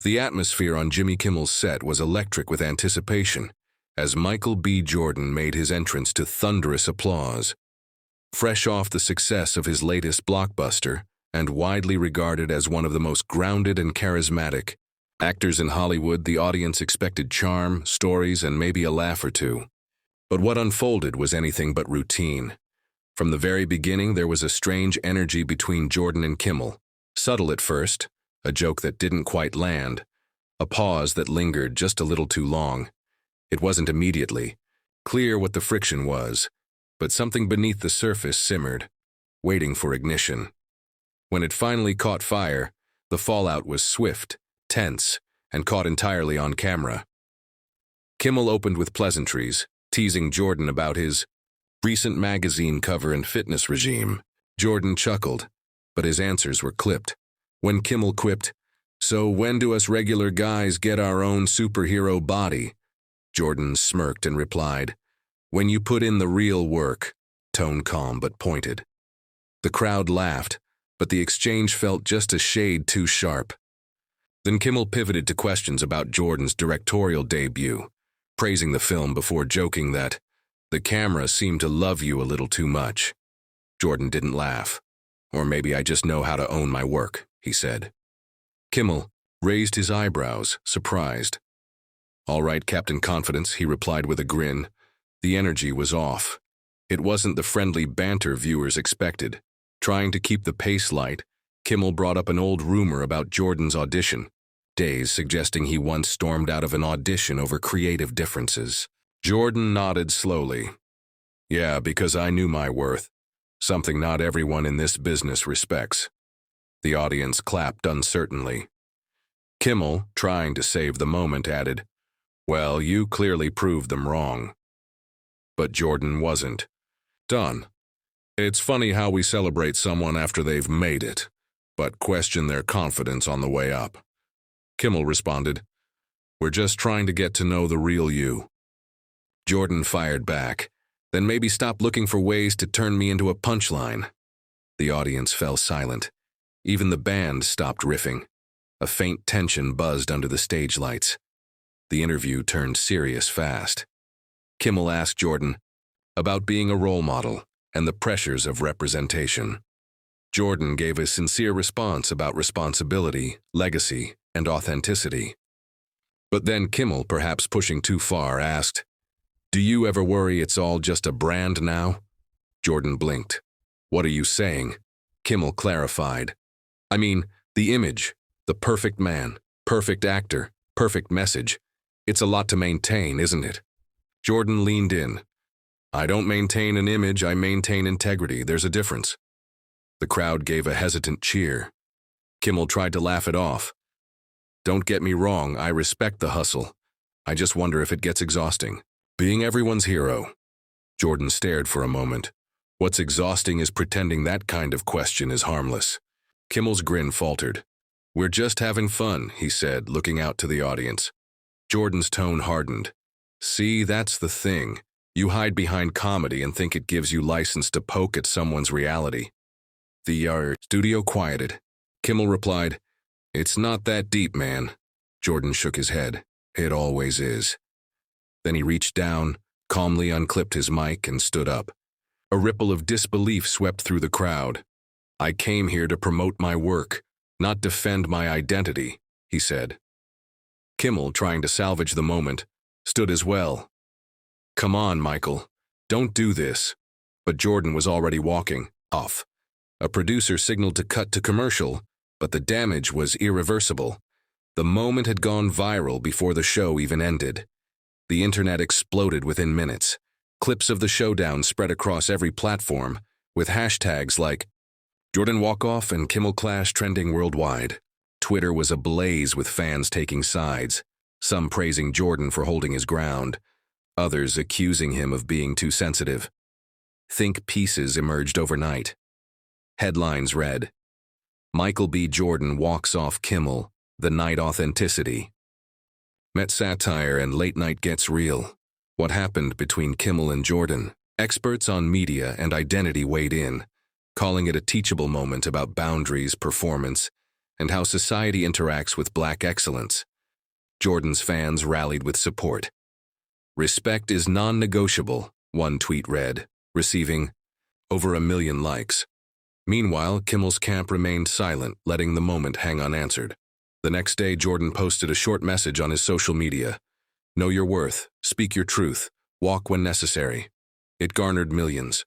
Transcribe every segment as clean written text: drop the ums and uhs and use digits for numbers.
The atmosphere on Jimmy Kimmel's set was electric with anticipation, as Michael B. Jordan made his entrance to thunderous applause. Fresh off the success of his latest blockbuster, and widely regarded as one of the most grounded and charismatic actors in Hollywood, the audience expected charm, stories, and maybe a laugh or two. But what unfolded was anything but routine. From the very beginning, there was a strange energy between Jordan and Kimmel. Subtle at first, a joke that didn't quite land, a pause that lingered just a little too long. It wasn't immediately clear what the friction was, but something beneath the surface simmered, waiting for ignition. When it finally caught fire, the fallout was swift, tense, and caught entirely on camera. Kimmel opened with pleasantries, teasing Jordan about his recent magazine cover and fitness regime. Jordan chuckled, but his answers were clipped. When Kimmel quipped, "So when do us regular guys get our own superhero body?" Jordan smirked and replied, "When you put in the real work," tone calm but pointed. The crowd laughed, but the exchange felt just a shade too sharp. Then Kimmel pivoted to questions about Jordan's directorial debut, praising the film before joking that the camera seemed to love you a little too much. Jordan didn't laugh. "Or maybe I just know how to own my work," he said. Kimmel raised his eyebrows, surprised. "All right, Captain Confidence," he replied with a grin. The energy was off. It wasn't the friendly banter viewers expected. Trying to keep the pace light, Kimmel brought up an old rumor about Jordan's audition, days suggesting he once stormed out of an audition over creative differences. Jordan nodded slowly. "Yeah, because I knew my worth. Something not everyone in this business respects." The audience clapped uncertainly. Kimmel, trying to save the moment, added, "Well, you clearly proved them wrong." But Jordan wasn't done. "It's funny how we celebrate someone after they've made it, but question their confidence on the way up." Kimmel responded, "We're just trying to get to know the real you." Jordan fired back, "Then maybe stop looking for ways to turn me into a punchline." The audience fell silent. Even the band stopped riffing. A faint tension buzzed under the stage lights. The interview turned serious fast. Kimmel asked Jordan about being a role model and the pressures of representation. Jordan gave a sincere response about responsibility, legacy, and authenticity. But then Kimmel, perhaps pushing too far, asked, "Do you ever worry it's all just a brand now?" Jordan blinked. "What are you saying?" Kimmel clarified. "I mean, the image, the perfect man, perfect actor, perfect message. It's a lot to maintain, isn't it?" Jordan leaned in. "I don't maintain an image, I maintain integrity. There's a difference." The crowd gave a hesitant cheer. Kimmel tried to laugh it off. "Don't get me wrong, I respect the hustle. I just wonder if it gets exhausting. Being everyone's hero." Jordan stared for a moment. What's exhausting is pretending that kind of question is harmless. Kimmel's grin faltered. "We're just having fun," he said, looking out to the audience. Jordan's tone hardened. "See, that's the thing. You hide behind comedy and think it gives you license to poke at someone's reality." The studio quieted. Kimmel replied, "It's not that deep, man." Jordan shook his head. "It always is." Then he reached down, calmly unclipped his mic, and stood up. A ripple of disbelief swept through the crowd. "I came here to promote my work, not defend my identity," he said. Kimmel, trying to salvage the moment, stood as well. "Come on, Michael. Don't do this." But Jordan was already walking off. A producer signaled to cut to commercial, but the damage was irreversible. The moment had gone viral before the show even ended. The internet exploded within minutes. Clips of the showdown spread across every platform, with hashtags like Jordan Walk-Off and Kimmel Clash trending worldwide. Twitter was ablaze with fans taking sides, some praising Jordan for holding his ground, others accusing him of being too sensitive. Think pieces emerged overnight. Headlines read, "Michael B. Jordan walks off Kimmel, the night authenticity." Met satire and late night gets real. What happened between Kimmel and Jordan? Experts on media and identity weighed in, calling it a teachable moment about boundaries, performance, and how society interacts with black excellence. Jordan's fans rallied with support. "Respect is non-negotiable," one tweet read, receiving over 1 million likes. Meanwhile, Kimmel's camp remained silent, letting the moment hang unanswered. The next day, Jordan posted a short message on his social media. "Know your worth, speak your truth, walk when necessary." It garnered millions.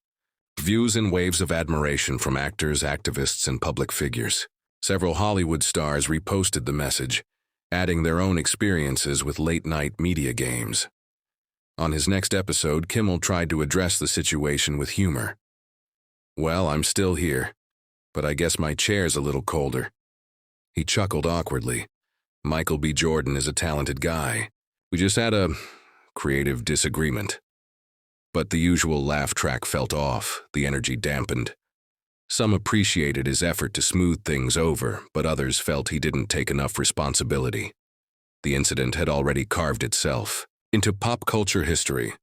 Views and waves of admiration from actors, activists, and public figures. Several Hollywood stars reposted the message, adding their own experiences with late-night media games. On his next episode, Kimmel tried to address the situation with humor. "Well, I'm still here, but I guess my chair's a little colder." He chuckled awkwardly. Michael B. Jordan is a talented guy. "We just had a creative disagreement." But the usual laugh track felt off, the energy dampened. Some appreciated his effort to smooth things over, but others felt he didn't take enough responsibility. The incident had already carved itself into pop culture history.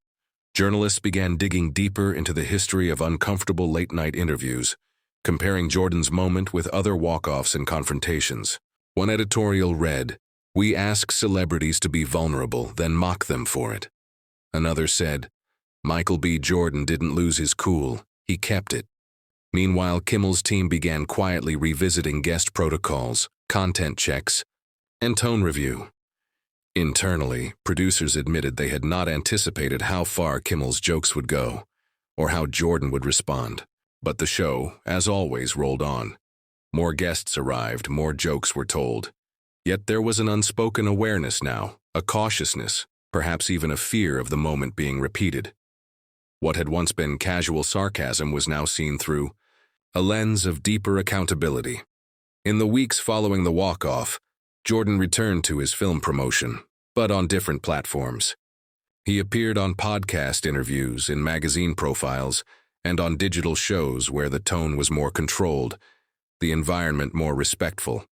Journalists began digging deeper into the history of uncomfortable late-night interviews, comparing Jordan's moment with other walk-offs and confrontations. One editorial read, "We ask celebrities to be vulnerable, then mock them for it." Another said, "Michael B. Jordan didn't lose his cool, he kept it." Meanwhile, Kimmel's team began quietly revisiting guest protocols, content checks, and tone review. Internally, producers admitted they had not anticipated how far Kimmel's jokes would go, or how Jordan would respond. But the show, as always, rolled on. More guests arrived, more jokes were told. Yet there was an unspoken awareness now, a cautiousness, perhaps even a fear of the moment being repeated. What had once been casual sarcasm was now seen through a lens of deeper accountability. In the weeks following the walk-off, Jordan returned to his film promotion, but on different platforms. He appeared on podcast interviews, in magazine profiles, and on digital shows where the tone was more controlled, the environment more respectful.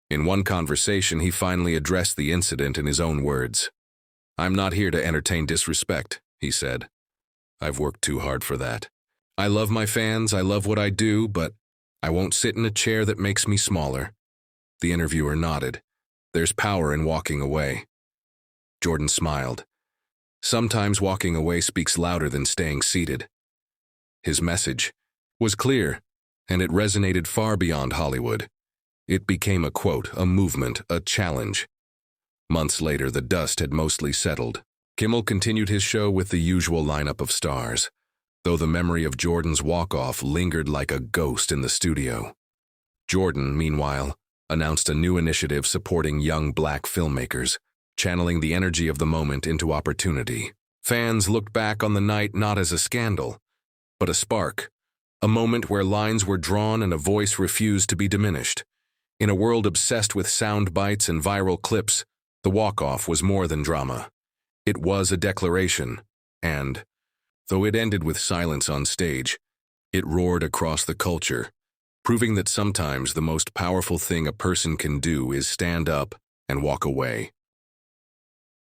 In one conversation, he finally addressed the incident in his own words. "I'm not here to entertain disrespect," he said. "I've worked too hard for that. I love my fans, I love what I do, but I won't sit in a chair that makes me smaller." The interviewer nodded. "There's power in walking away." Jordan smiled. "Sometimes walking away speaks louder than staying seated." His message was clear, and it resonated far beyond Hollywood. It became a quote, a movement, a challenge. Months later, the dust had mostly settled. Kimmel continued his show with the usual lineup of stars, though the memory of Jordan's walk-off lingered like a ghost in the studio. Jordan, meanwhile, announced a new initiative supporting young black filmmakers, channeling the energy of the moment into opportunity. Fans looked back on the night not as a scandal, but a spark, a moment where lines were drawn and a voice refused to be diminished. In a world obsessed with sound bites and viral clips, the walk-off was more than drama. It was a declaration, and, though it ended with silence on stage, it roared across the culture, proving that sometimes the most powerful thing a person can do is stand up and walk away.